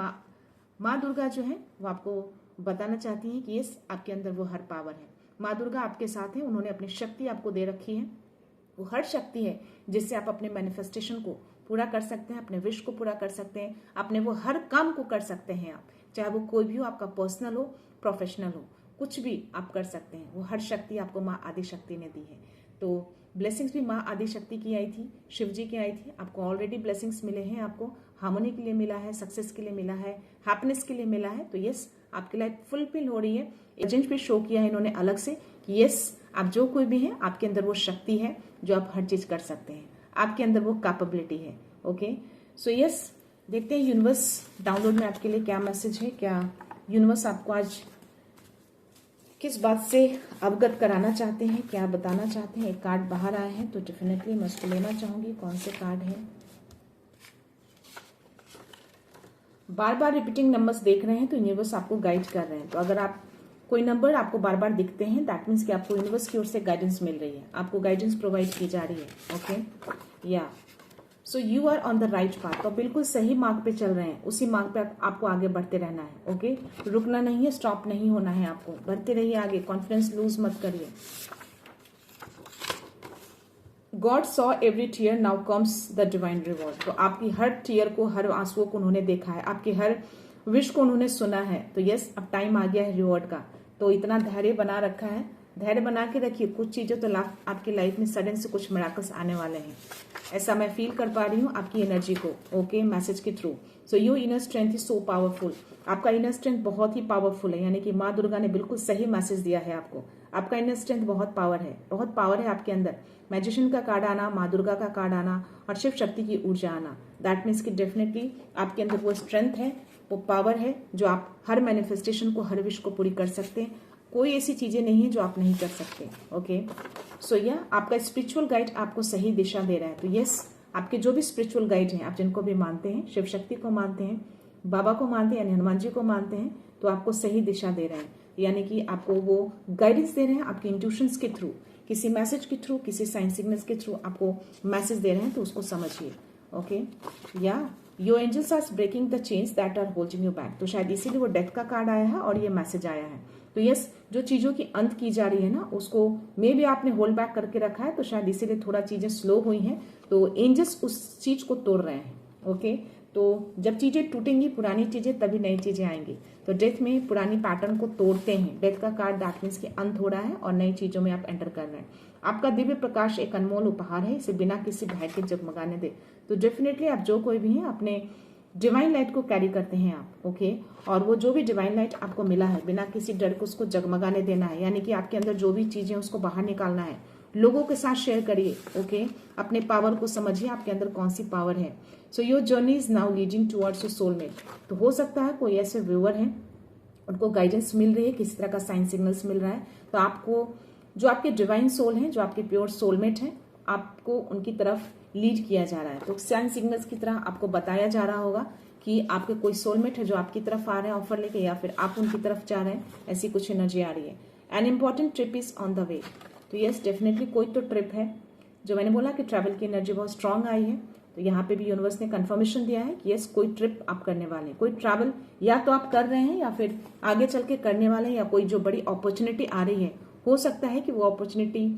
माँ दुर्गा जो है वो आपको बताना चाहती हैं कि यस, आपके अंदर वो हर पावर है, माँ दुर्गा आपके साथ है, उन्होंने अपनी शक्ति आपको दे रखी है, वो हर शक्ति है जिससे आप अपने मैनिफेस्टेशन को पूरा कर सकते हैं, अपने विश को पूरा कर सकते हैं, अपने वो हर काम को कर सकते हैं आप, चाहे वो कोई भी हो, आपका पर्सनल हो, प्रोफेशनल हो, कुछ भी आप कर सकते हैं, वो हर शक्ति आपको माँ आदि शक्ति ने दी है। तो ब्लेसिंग्स भी माँ आदि शक्ति की आई थी, शिव जी की आई थी, आपको ऑलरेडी ब्लेसिंग्स मिले हैं, आपको हार्मोनी के लिए मिला है, सक्सेस के लिए मिला है, हैप्पीनेस के लिए मिला है। तो यस, आपकी लाइफ फुलफिल हो रही है। एजेंट भी शो किया है इन्होंने अलग से कि यस, आप जो कोई भी हैं, आपके अंदर वो शक्ति है जो आप हर चीज कर सकते हैं, आपके अंदर वो कैपेबिलिटी है, ओके। सो यस, देखते हैं यूनिवर्स डाउनलोड में आपके लिए क्या मैसेज है, क्या यूनिवर्स आपको आज किस बात से अवगत कराना चाहते हैं, क्या बताना चाहते हैं। एक कार्ड बाहर आए हैं तो डेफिनेटली मैं उसको लेना चाहूंगी। कौन से कार्ड है? बार बार रिपीटिंग नंबर्स देख रहे हैं तो यूनिवर्स आपको गाइड कर रहे हैं। तो अगर आप कोई नंबर आपको बार बार दिखते हैं, दैट मीन्स कि आपको यूनिवर्स की ओर से गाइडेंस मिल रही है, आपको गाइडेंस प्रोवाइड की जा रही है। ओके, या so you are on the right path. तो बिल्कुल सही मार्ग पे चल रहे हैं, उसी मार्ग पे आपको आगे बढ़ते रहना है। ओके, रुकना नहीं है, स्टॉप नहीं होना है, आपको बढ़ते रहिए आगे, कॉन्फिडेंस लूज मत करिए। God saw every tear, now comes the divine reward. तो आपकी हर टीयर को, हर आंसुओं को उन्होंने देखा है, आपकी हर विश को उन्होंने सुना है। तो यस, अब टाइम आ गया है रिवॉर्ड का। तो इतना धैर्य बना रखा है, धैर्य बना के रखिए। कुछ चीजें तो आपकी लाइफ में सडन से कुछ मिराकल्स आने वाले हैं, ऐसा मैं फील कर पा रही हूँ आपकी एनर्जी को। ओके, मैसेज के through. So your inner strength is so powerful. आपका इनर स्ट्रेंथ बहुत ही पावरफुल है, यानी कि माँ दुर्गा ने बिल्कुल सही मैसेज दिया है आपको। आपका इनर स्ट्रेंथ बहुत पावर है, बहुत पावर है आपके अंदर। मैजिशियन का कार्ड आना, माँ दुर्गा का कार्ड आना और शिव शक्ति की ऊर्जा आना, दैट मीन्स कि डेफिनेटली आपके अंदर वो स्ट्रेंथ है, वो पावर है जो आप हर मैनिफेस्टेशन को, हर विश को पूरी कर सकते हैं। कोई ऐसी चीजें नहीं है जो आप नहीं कर सकते। ओके, सो यह आपका स्पिरिचुअल गाइड आपको सही दिशा दे रहा है। तो यस, आपके जो भी स्पिरिचुअल गाइड हैं, आप जिनको भी मानते हैं, शिव शक्ति को मानते हैं, बाबा को मानते हैं, यानी हनुमान जी को मानते हैं, तो आपको सही दिशा दे रहे हैं, यानी कि आपको वो गाइडेंस दे रहे हैं आपके इंट्यूशंस के थ्रू, किसी मैसेज के थ्रू, किसी साइन सिग्नल्स के थ्रू आपको मैसेज दे रहे हैं। तो उसको समझिए। ओके, या your angels are breaking the chains that are holding you back. तो शायद इसीलिए वो डेथ का कार्ड आया है और ये मैसेज आया है। तो यस, जो चीजों की अंत की जा रही है ना, उसको मे भी आपने होल्ड बैक करके रखा है, तो शायद इसीलिए थोड़ा चीजें स्लो हुई हैं। तो एंजल्स उस चीज को तोड़ रहे हैं। ओके, तो जब चीजें टूटेंगी, पुरानी चीजें, तभी नई चीजें आएंगी। तो डेथ में पुरानी पैटर्न को तोड़ते हैं। डेथ का कार्ड दैट मीन्स कि अंत हो रहा है और नई चीजों में आप एंटर कर रहे हैं। आपका दिव्य प्रकाश एक अनमोल उपहार है, इसे बिना किसी भय के जगमगाने दे। तो डेफिनेटली आप जो कोई भी हैं, अपने डिवाइन लाइट को कैरी करते हैं आप। ओके, और वो जो भी डिवाइन लाइट आपको मिला है, बिना किसी डर को उसको जगमगाने देना है, यानी कि आपके अंदर जो भी चीजें उसको बाहर निकालना है, लोगों के साथ शेयर करिए। ओके, अपने पावर को समझिए, आपके अंदर कौन सी पावर है। So your journey is now leading towards your soulmate. तो हो सकता है कोई ऐसे व्यूअर हैं, उनको गाइडेंस मिल रही है, किसी तरह का साइन सिग्नल्स मिल रहा है। तो आपको, जो आपके डिवाइन सोल हैं, जो आपके प्योर सोलमेट हैं, आपको उनकी तरफ लीड किया जा रहा है। तो साइन सिग्नल्स की तरह आपको बताया जा रहा होगा कि आपके कोई सोलमेट है जो आपकी तरफ आ रहे हैं ऑफर लेके, या फिर आप उनकी तरफ जा रहे हैं, ऐसी कुछ एनर्जी आ रही है। An important trip is on the way. तो यस, डेफिनेटली कोई तो ट्रिप है। जो मैंने बोला कि ट्रैवल की एनर्जी बहुत स्ट्रांग आई है, तो यहाँ पे भी यूनिवर्स ने कंफर्मेशन दिया है कि यस, कोई ट्रिप आप करने वाले हैं, कोई ट्रैवल या तो आप कर रहे हैं या फिर आगे चल के करने वाले हैं, या कोई जो बड़ी अपॉर्चुनिटी आ रही है, हो सकता है कि वो अपॉर्चुनिटी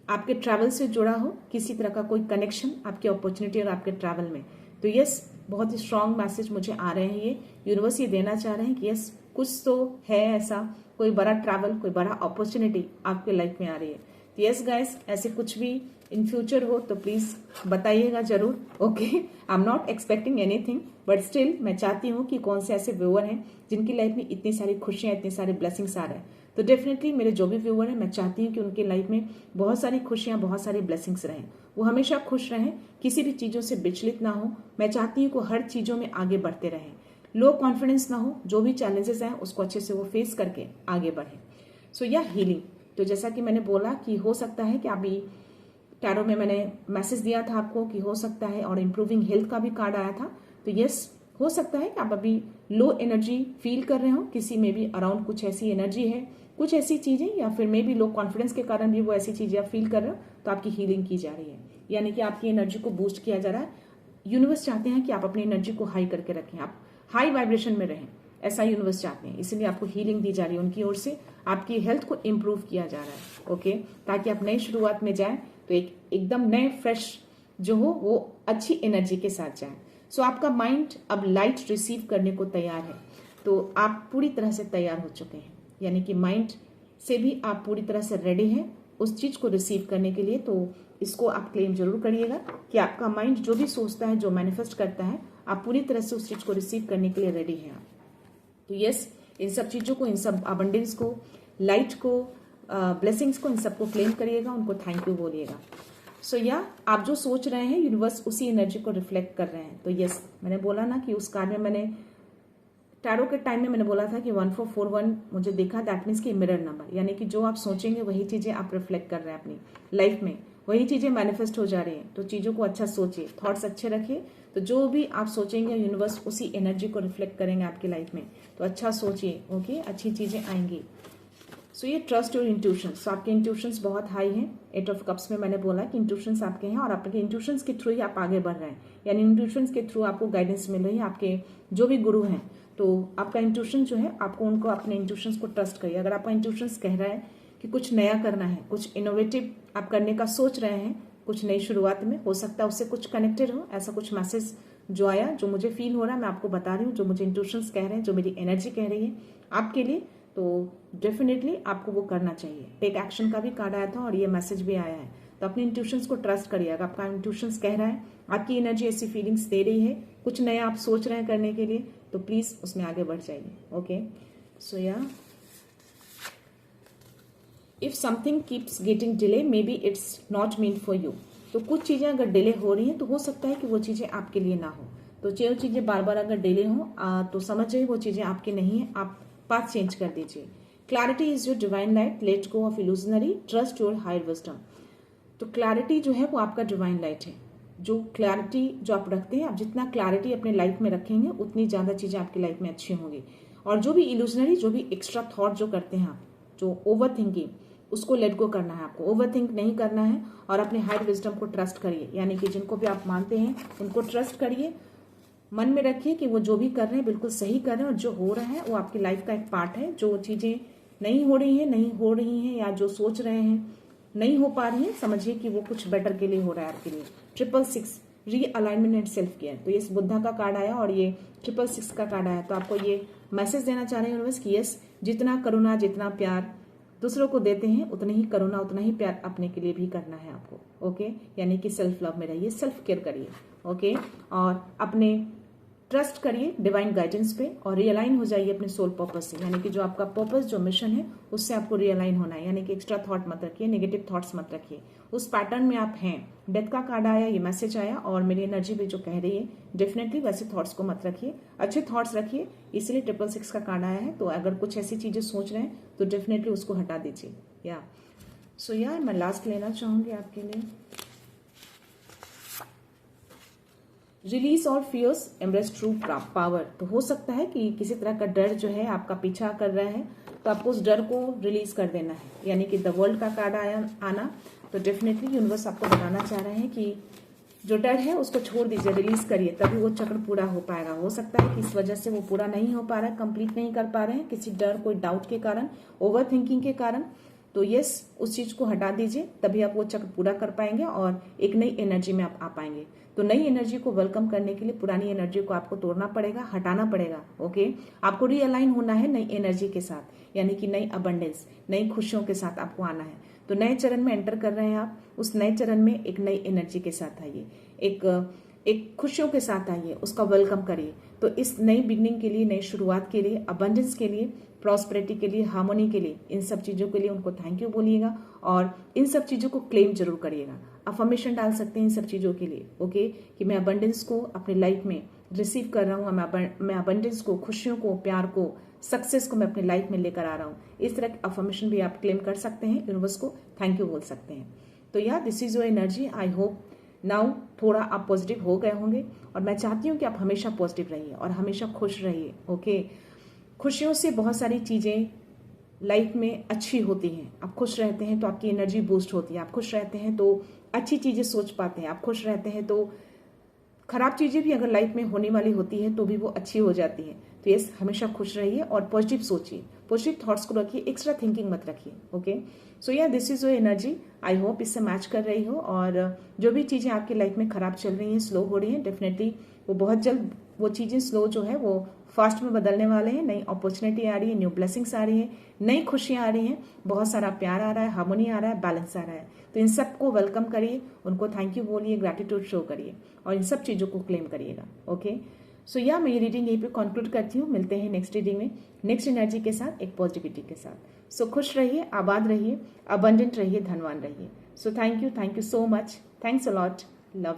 आपके ट्रैवल से जुड़ा हो, किसी तरह का कोई कनेक्शन आपकी अपॉर्चुनिटी और आपके ट्रैवल में। तो यस, बहुत ही स्ट्रांग मैसेज मुझे आ रहे हैं। ये यूनिवर्स ये देना चाह रहे हैं कि यस, कुछ तो है ऐसा, कोई बड़ा ट्रैवल, कोई बड़ा अपॉर्चुनिटी आपके लाइफ में आ रही है। तो यस गाइस, ऐसे कुछ भी इन फ्यूचर हो तो प्लीज बताइएगा जरूर। Okay, I am not expecting anything, but still मैं चाहती हूँ कि कौन से ऐसे व्यूअर हैं जिनकी लाइफ में इतनी सारी खुशियां, इतने सारे ब्लेसिंग्स आ रहे हैं। तो डेफिनेटली मेरे जो भी व्यूअर हैं, मैं चाहती हूँ कि उनकी लाइफ में बहुत सारी खुशियां, बहुत सारी ब्लेसिंग्स रहें, वो हमेशा खुश रहें, किसी भी चीजों से विचलित ना हो। मैं चाहती हूँ कि हर चीजों में आगे बढ़ते रहें, लो कॉन्फिडेंस ना हो, जो भी चैलेंजेस हैं उसको अच्छे से वो फेस करके आगे बढ़े। सो या हीलिंग, तो जैसा कि मैंने बोला कि हो सकता है कि अभी टैरो में मैंने मैसेज दिया था आपको कि हो सकता है, और इम्प्रूविंग हेल्थ का भी कार्ड आया था। तो यस, हो सकता है कि आप अभी लो एनर्जी फील कर रहे हो, किसी में भी अराउंड कुछ ऐसी एनर्जी है, कुछ ऐसी चीजें, या फिर मे भी लो कॉन्फिडेंस के कारण भी वो ऐसी चीजें आप फील कर रहे हो, तो आपकी हीलिंग की जा रही है, यानी कि आपकी एनर्जी को बूस्ट किया जा रहा है। यूनिवर्स चाहते हैं कि आप अपनी एनर्जी को हाई करके रखें, आप हाई वाइब्रेशन में रहें, ऐसा यूनिवर्स चाहते हैं। इसलिए आपको हीलिंग दी जा रही है उनकी ओर से, आपकी हेल्थ को इम्प्रूव किया जा रहा है। ओके, ताकि आप नई शुरुआत में जाए तो एकदम नए फ्रेश जो हो, वो अच्छी एनर्जी के साथ जाए। सो आपका माइंड अब लाइट रिसीव करने को तैयार है, तो आप पूरी तरह से तैयार हो चुके हैं, यानी कि माइंड से भी आप पूरी तरह से रेडी हैं उस चीज को रिसीव करने के लिए। तो इसको आप क्लेम जरूर करिएगा कि आपका माइंड जो भी सोचता है, जो मैनिफेस्ट करता है, आप पूरी तरह से उस चीज को रिसीव करने के लिए रेडी हैं आप। तो यस, इन सब चीजों को, इन सब अबंडेंस को, लाइट को, ब्लेसिंग्स को, इन सबको क्लेम करिएगा, उनको थैंक यू बोलिएगा। सो या आप जो सोच रहे हैं, यूनिवर्स उसी एनर्जी को रिफ्लेक्ट कर रहे हैं। तो यस, मैंने बोला ना कि उस कार्ड में मैंने टैरो के टाइम में मैंने बोला था कि 1441 मुझे देखा, दैट मीन्स कि मिरर नंबर, यानी कि जो आप सोचेंगे वही चीज़ें आप रिफ्लेक्ट कर रहे हैं अपनी लाइफ में, वही चीज़ें मैनिफेस्ट हो जा रही हैं। तो चीज़ों को अच्छा सोचिए, थॉट्स अच्छे रखिए, तो जो भी आप सोचेंगे यूनिवर्स उसी एनर्जी को रिफ्लेक्ट करेंगे आपकी लाइफ में। तो अच्छा सोचिए, ओके, अच्छी चीज़ें आएंगी। सो ये ट्रस्ट योर इंट्यूशंस, तो आपके इंट्यूशंस बहुत हाई हैं। 8 ऑफ कप्स में मैंने बोला कि इंट्यूशंस आपके हैं और आपके इंट्यूशंस के थ्रू ही आप आगे बढ़ रहे हैं, यानी इंट्यूशंस के थ्रू आपको गाइडेंस मिल रही है आपके जो भी गुरु हैं। तो आपका इंट्यूशन जो है, आपको उनको अपने इंट्यूशंस को ट्रस्ट करिए। अगर आपका इंट्यूशंस कह रहा है कि कुछ नया करना है, कुछ इनोवेटिव आप करने का सोच रहे हैं, कुछ नई शुरुआत में, हो सकता है उससे कुछ कनेक्टेड हो, ऐसा कुछ मैसेज जो आया, जो मुझे फील हो रहा है, मैं आपको बता रही हूँ, जो मुझे इंट्यूशंस कह रहे हैं, जो मेरी एनर्जी कह रही है आपके लिए, तो डेफिनेटली आपको वो करना चाहिए। टेक एक्शन का भी कार्ड आया था और ये मैसेज भी आया है। तो अपने इंट्यूशंस को ट्रस्ट करिए। अगर आपका इंट्यूशंस कह रहा है, आपकी एनर्जी ऐसी फीलिंग्स दे रही है, कुछ नया आप सोच रहे हैं करने के लिए, तो प्लीज उसमें आगे बढ़ जाइए। ओके, सो या if something keeps getting delay, may be it's not mean for you. तो कुछ चीजें अगर डिले हो रही हैं तो हो सकता है कि वो चीजें आपके लिए ना हो। तो जो चीजें बार बार अगर डिले हो तो समझ जाइए वो चीजें आपकी नहीं है, आप पाथ चेंज कर दीजिए। Clarity is your divine light, let go of illusionary, trust your higher wisdom. तो क्लैरिटी जो है वो आपका डिवाइन लाइट है। जो क्लैरिटी जो आप रखते हैं, आप जितना क्लैरिटी अपने लाइफ में रखेंगे उतनी ज्यादा चीजें आपकी लाइफ में अच्छी होंगी। और जो भी इल्यूजनरी, जो भी एक्स्ट्रा थॉट जो करते हैं आप, जो ओवर थिंकिंग, उसको लेट गो करना है आपको, ओवर थिंक नहीं करना है और अपने हायर विजडम को ट्रस्ट करिए। यानी कि जिनको भी आप मानते हैं उनको ट्रस्ट करिए, मन में रखिए कि वो जो भी कर रहे हैं बिल्कुल सही कर रहे हैं और जो हो रहा है वो आपकी लाइफ का एक पार्ट है। जो चीजें नहीं हो रही हैं या जो सोच रहे हैं नहीं हो पा रही है, समझिए कि वो कुछ बेटर के लिए हो रहा है आपके लिए। 666 रीअलाइनमेंट एंड सेल्फ केयर। तो ये बुद्धा का कार्ड आया और ये 666 का कार्ड आया। तो आपको ये मैसेज देना चाह रहे हैं यूनिवर्स कि यस, जितना करुणा, जितना प्यार दूसरों को देते हैं, उतना ही करुणा, उतना ही प्यार अपने के लिए भी करना है आपको। ओके, यानी कि सेल्फ लव में रहिए, सेल्फ केयर करिए। ओके, और अपने ट्रस्ट करिए डिवाइन गाइडेंस पे और रियलाइन हो जाइए अपने सोल पर्पस से। यानी कि जो आपका पर्पस, जो मिशन है, उससे आपको रियलाइन होना है। यानी कि एक्स्ट्रा थॉट मत रखिए, नेगेटिव थॉट्स मत रखिए, उस पैटर्न में आप हैं। डेथ का कार्ड आया, ये मैसेज आया और मेरी एनर्जी भी जो कह रही है, डेफिनेटली वैसे थॉट्स को मत रखिए, अच्छे थॉट्स रखिए। इसलिए 666 का कार्ड आया है। तो अगर कुछ ऐसी चीजें सोच रहे हैं तो डेफिनेटली उसको हटा दीजिए। या सो यार मैं लास्ट लेना चाहूंगी आपके लिए, release all fears, embrace true power. तो हो सकता है कि किसी तरह का डर जो है आपका पीछा कर रहा है, तो आपको उस डर को रिलीज कर देना है। यानी कि द वर्ल्ड का कार्ड आना, तो डेफिनेटली यूनिवर्स आपको बताना चाह रहे हैं कि जो डर है उसको छोड़ दीजिए, रिलीज करिए, तभी वो चक्र पूरा हो पाएगा। हो सकता है कि इस वजह से वो पूरा नहीं हो पा रहा है, कंप्लीट नहीं कर पा रहे हैं, किसी डर, कोई डाउट के कारण, ओवर थिंकिंग के कारण। तो यस, उस चीज को हटा दीजिए, तभी आप वो चक्र पूरा कर पाएंगे और एक नई एनर्जी में आप आ पाएंगे। तो नई एनर्जी को वेलकम करने के लिए पुरानी एनर्जी को आपको तोड़ना पड़ेगा, हटाना पड़ेगा। ओके, आपको रीअलाइन होना है नई एनर्जी के साथ, यानी कि नई अबंडेंस, नई खुशियों के साथ आपको आना है। तो नए चरण में एंटर कर रहे हैं आप, उस नए चरण में एक नई एनर्जी के साथ आइए, एक खुशियों के साथ आइए, उसका वेलकम करिए। तो इस नई बिगनिंग के लिए, नई शुरुआत के लिए, अबंडेंस के लिए, प्रॉस्पेरिटी के लिए, हार्मोनी के लिए, इन सब चीजों के लिए उनको थैंक यू बोलिएगा और इन सब चीजों को क्लेम जरूर करिएगा। अफर्मेशन डाल सकते हैं इन सब चीजों के लिए। ओके, कि मैं अबंडेंस को अपनी लाइफ में रिसीव कर रहा हूँ, मैं अबंडेंस को, खुशियों को, प्यार को, सक्सेस को मैं अपनी लाइफ में लेकर आ रहा हूँ। इस तरह की अफर्मेशन भी आप क्लेम कर सकते हैं, यूनिवर्स को थैंक यू बोल सकते हैं। तो यार this is your energy. I hope now थोड़ा आप पॉजिटिव हो गए होंगे और मैं चाहती हूँ कि आप हमेशा पॉजिटिव रहिए और हमेशा खुश रहिए। ओके, खुशियों से बहुत सारी चीजें लाइफ में अच्छी होती हैं। आप खुश रहते हैं तो आपकी एनर्जी बूस्ट होती है, आप खुश रहते हैं तो अच्छी चीजें सोच पाते हैं, आप खुश रहते हैं तो खराब चीजें भी अगर लाइफ में होने वाली होती है तो भी वो अच्छी हो जाती है। तो यस, हमेशा खुश रहिए और पॉजिटिव सोचिए, पॉजिटिव थॉट्स को रखिए, एक्स्ट्रा थिंकिंग मत रखिए। ओके, सो या this is your energy. I hope इससे मैच कर रही हो और जो भी चीजें आपकी लाइफ में खराब चल रही हैं, स्लो हो रही हैं, डेफिनेटली वो बहुत जल्द वो चीजें स्लो जो है वो फास्ट में बदलने वाले हैं। नई अपॉर्चुनिटी आ रही है, न्यू ब्लेसिंग्स आ रही है, नई खुशियां आ रही हैं, बहुत सारा प्यार आ रहा है, हार्मोनी आ रहा है, बैलेंस आ रहा है। तो इन सबको वेलकम करिए, उनको थैंक यू बोलिए, ग्रैटिट्यूड शो करिए और इन सब चीजों को क्लेम करिएगा। ओके, सो या मैं ये रीडिंग यहीं पे कंक्लूड करती हूँ। मिलते हैं नेक्स्ट रीडिंग में, नेक्स्ट एनर्जी के साथ, एक पॉजिटिविटी के साथ। सो खुश रहिए, आबाद रहिए, अबंडेंट रहिए, धनवान रहिए। So thank you so much, thanks a lot, love you.